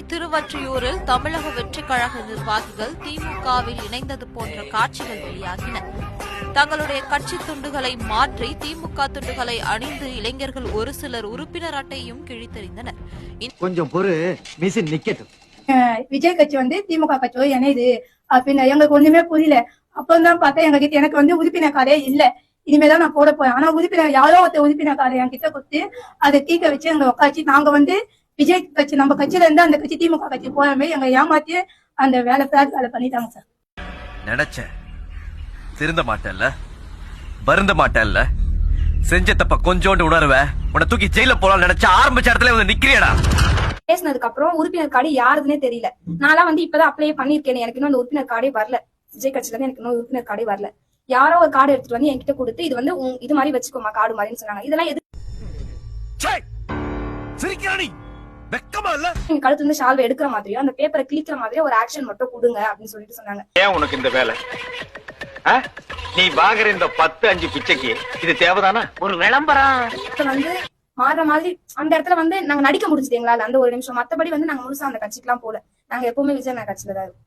திருவொற்றியூரில் தமிழக வெற்றிக் கழக நிர்வாகிகள் திமுகவில் இணைந்தது போன்ற காட்சிகள் வெளியாகின. தங்களுடைய கட்சி துண்டுகளை மாற்றி திமுக துண்டுகளை அணிந்து இளைஞர்கள் ஒரு சிலர் உறுப்பினர் அட்டையும் கிழித்தெறிந்தனர். கொஞ்சம் விஜய் கட்சி திமுக கட்சியோட இணையுது அப்படின்னு எங்களுக்கு ஒண்ணுமே புரியல. அப்பதான் பார்த்தா எனக்கு உறுப்பினர் கார்டே இல்ல. இனிமேதான் நான் போட போறேன். ஆனா உறுப்பினர் யாரோ ஒருத்தர் உறுப்பினர் கார்டை என்கிட்ட கொடுத்து அதை தீக்க வச்சு எங்களை உட்காச்சு நாங்க விஜய் கட்சி நம்ம கட்சியில இருந்து அந்த கட்சி திமுக கட்சி போறமே எங்க ஏமாத்தி அந்த வேலை வேலை பண்ணிட்டாங்க சார். நினைச்சேன் திருந்த மாட்டேன்ல, வருந்த மாட்டேன்ல, செஞ்ச தப்ப கொஞ்சோண்டு உணர்வ உன்னை தூக்கி ஜெயில போலாம் நினைச்ச ஆரம்பிச்ச இடத்துல வந்து நிக்கிறியடா. பேசினதுக்கு அப்புறம் உறுப்பினர் கார்டு யாருதுன்னே தெரியல. நான்லாம் இப்பதான் அப்ளை பண்ணிருக்கேன். எனக்கு இன்னும் அந்த உறுப்பினர் கார்டே வரல. விஜய் கட்சியில இருந்து எனக்கு இன்னும் உறுப்பினர் கார்டே வரல. யாரோ ஒரு கார்டு எடுத்துட்டு வந்து என்கிட்ட கொடுத்து இது இது மாதிரி வச்சுக்கோமா கார்டு மாதிரின்னு சொன்னாங்க. இதெல்லாம் எது கழுத்து இருந்து ஷால்வை எடுக்கிற மாதிரியோ அந்த பேப்பரை கிழிக்கிற மாதிரியோ ஒரு ஆக்ஷன் மட்டும் கொடுங்க அப்படின்னு சொல்லிட்டு சொன்னாங்க. ஏன் உனக்கு இந்த வேலை? நீ வாங்குற இந்த 10-5 பிச்சைக்கு இது தேவைதானா? ஒரு விளம்பரம் மாறுற மாதிரி அந்த இடத்துல நாங்க நடிக்க முடிஞ்சது எங்களால அந்த ஒரு நிமிஷம். மத்தபடி நாங்க முழுசா அந்த கட்சிக்கு எல்லாம் போல. நாங்க எப்பவுமே விஜய் கட்சியில தான் இருக்கோம்.